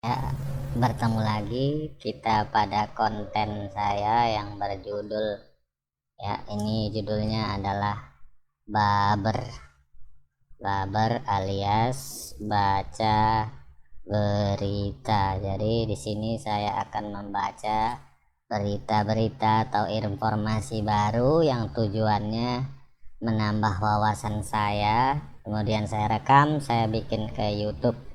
Ya, bertemu lagi kita pada konten saya yang berjudul, ya, ini judulnya adalah Baber. Baber alias baca berita. Jadi di sini saya akan membaca berita-berita atau informasi baru yang tujuannya menambah wawasan saya. Kemudian saya rekam, saya bikin ke YouTube.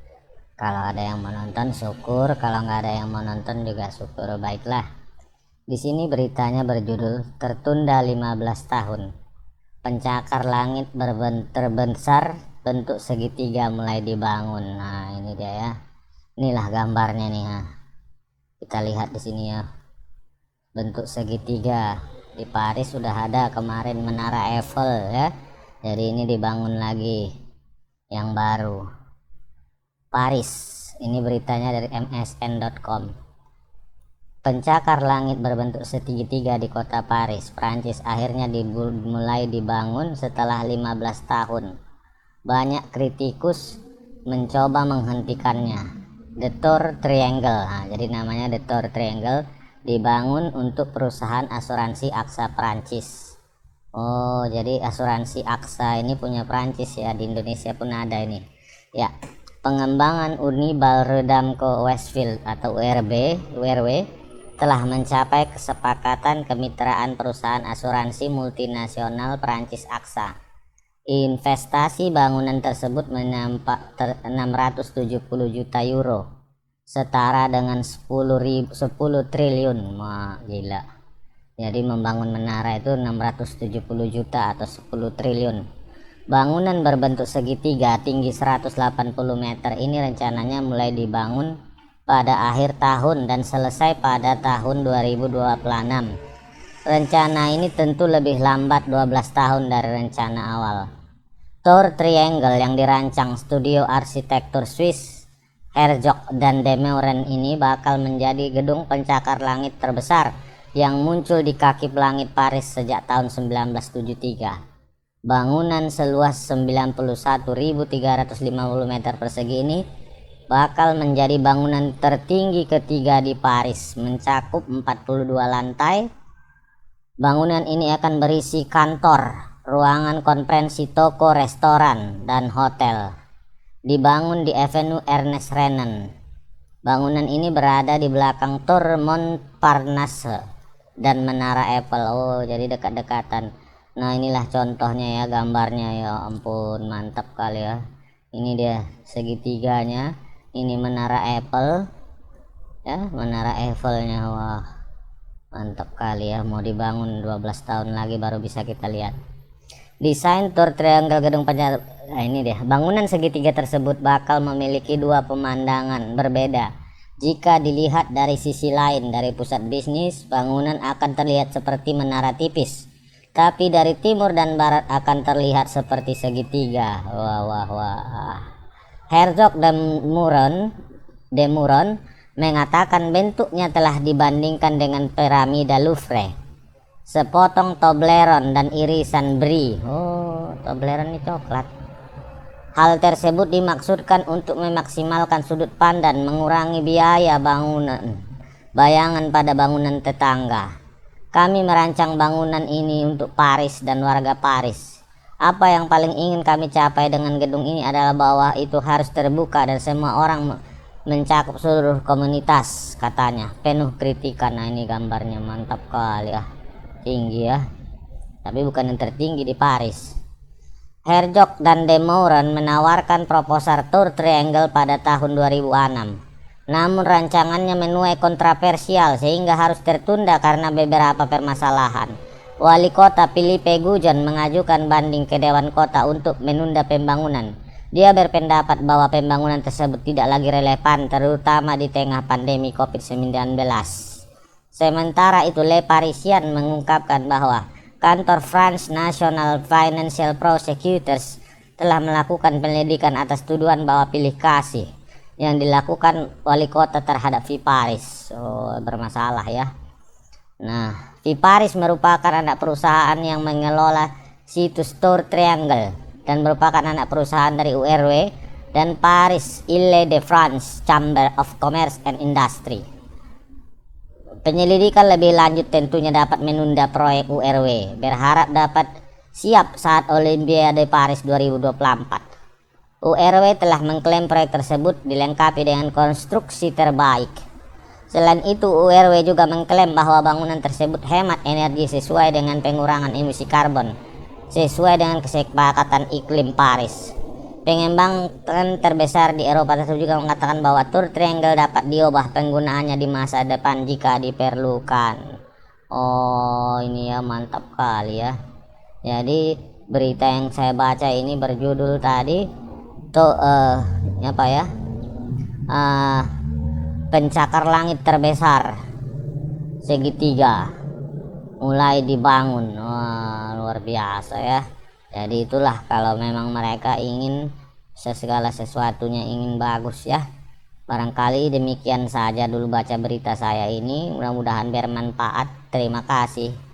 Kalau ada yang menonton syukur, kalau nggak ada yang menonton juga syukur, baiklah. Di sini beritanya berjudul tertunda 15 tahun. Pencakar langit terbesar bentuk segitiga mulai dibangun. Nah, ini dia ya. Inilah gambarnya nih ya. Kita lihat di sini ya. Bentuk segitiga. Di Paris sudah ada kemarin menara Eiffel ya. Jadi ini dibangun lagi yang baru. Paris, ini beritanya dari msn.com. Pencakar langit berbentuk segitiga di kota Paris, Prancis akhirnya mulai dibangun setelah 15 tahun. Banyak kritikus mencoba menghentikannya. The Tour Triangle, jadi namanya The Tour Triangle, dibangun untuk perusahaan asuransi AXA Prancis. Oh, jadi asuransi AXA ini punya Prancis ya, di Indonesia pun ada ini. Ya, pengembangan Unibail Rodamco Westfield atau URW telah mencapai kesepakatan kemitraan perusahaan asuransi multinasional Prancis AXA. Investasi bangunan tersebut menampak 670 juta euro, setara dengan 10 triliun. Wah, gila. Jadi membangun menara itu 670 juta atau 10 triliun. Bangunan berbentuk segitiga tinggi 180 meter ini rencananya mulai dibangun pada akhir tahun dan selesai pada tahun 2026. Rencana ini tentu lebih lambat 12 tahun dari rencana awal. Tour Triangle yang dirancang studio arsitektur Swiss Herzog dan de Meuron ini bakal menjadi gedung pencakar langit terbesar yang muncul di kaki langit Paris sejak tahun 1973. Bangunan seluas 91.350 meter persegi ini bakal menjadi bangunan tertinggi ketiga di Paris, mencakup 42 lantai. Bangunan ini akan berisi kantor, ruangan konferensi, toko, restoran, dan hotel. Dibangun di Avenue Ernest Renan. Bangunan ini berada di belakang Tour Montparnasse dan Menara Eiffel. Oh, jadi dekat-dekatan. Nah, inilah contohnya ya, gambarnya ya ampun, mantap kali ya. Ini dia segitiganya, ini Menara Eiffel ya, Menara Eiffelnya. Wah, mantap kali ya, mau dibangun 12 tahun lagi baru bisa kita lihat. Desain Tour Triangle gedung pencakar. Nah, ini dia, bangunan segitiga tersebut bakal memiliki dua pemandangan berbeda. Jika dilihat dari sisi lain, dari pusat bisnis, bangunan akan terlihat seperti menara tipis. Tapi dari timur dan barat akan terlihat seperti segitiga. Wah. Herzog dan de Meuron mengatakan bentuknya telah dibandingkan dengan piramida Louvre, sepotong Toblerone dan irisan brie. Oh, Toblerone ini coklat. Hal tersebut dimaksudkan untuk memaksimalkan sudut pandang, mengurangi biaya bayangan pada bangunan tetangga. Kami merancang bangunan ini untuk Paris dan warga Paris. Apa yang paling ingin kami capai dengan gedung ini adalah bahwa itu harus terbuka dan semua orang mencakup seluruh komunitas, katanya. Penuh kritikan. Nah, ini gambarnya mantap kali ya. Tinggi ya. Tapi bukan yang tertinggi di Paris. Herzog dan de Meuron menawarkan proposal Tour Triangle pada tahun 2006. Namun rancangannya menuai kontroversial sehingga harus tertunda karena beberapa permasalahan. Wali kota Philippe Goujon mengajukan banding ke Dewan Kota untuk menunda pembangunan. Dia berpendapat bahwa pembangunan tersebut tidak lagi relevan, terutama di tengah pandemi COVID-19. Sementara itu, Le Parisien mengungkapkan bahwa kantor France National Financial Prosecutors telah melakukan penyelidikan atas tuduhan bahwa pilih kasih yang dilakukan wali kota terhadap Viparis. Oh, bermasalah ya. Nah, Viparis merupakan anak perusahaan yang mengelola situs Tour Triangle dan merupakan anak perusahaan dari URW dan Paris Île-de-France Chamber of Commerce and Industry. Penyelidikan lebih lanjut tentunya dapat menunda proyek URW, berharap dapat siap saat Olimpiade Paris 2024. URW telah mengklaim proyek tersebut dilengkapi dengan konstruksi terbaik. Selain itu, URW juga mengklaim bahwa bangunan tersebut hemat energi sesuai dengan pengurangan emisi karbon, sesuai dengan kesepakatan iklim Paris. Pengembangan terbesar di Eropa tersebut juga mengatakan bahwa Tour Triangle dapat diubah penggunaannya di masa depan jika diperlukan. Oh, ini ya, mantap kali ya. Jadi berita yang saya baca ini berjudul tadi tuh apa ya? Pencakar langit terbesar segitiga mulai dibangun. Wah, luar biasa ya. Jadi itulah, kalau memang mereka ingin segala sesuatunya ingin bagus ya. Barangkali demikian saja dulu baca berita saya ini, mudah-mudahan bermanfaat. Terima kasih.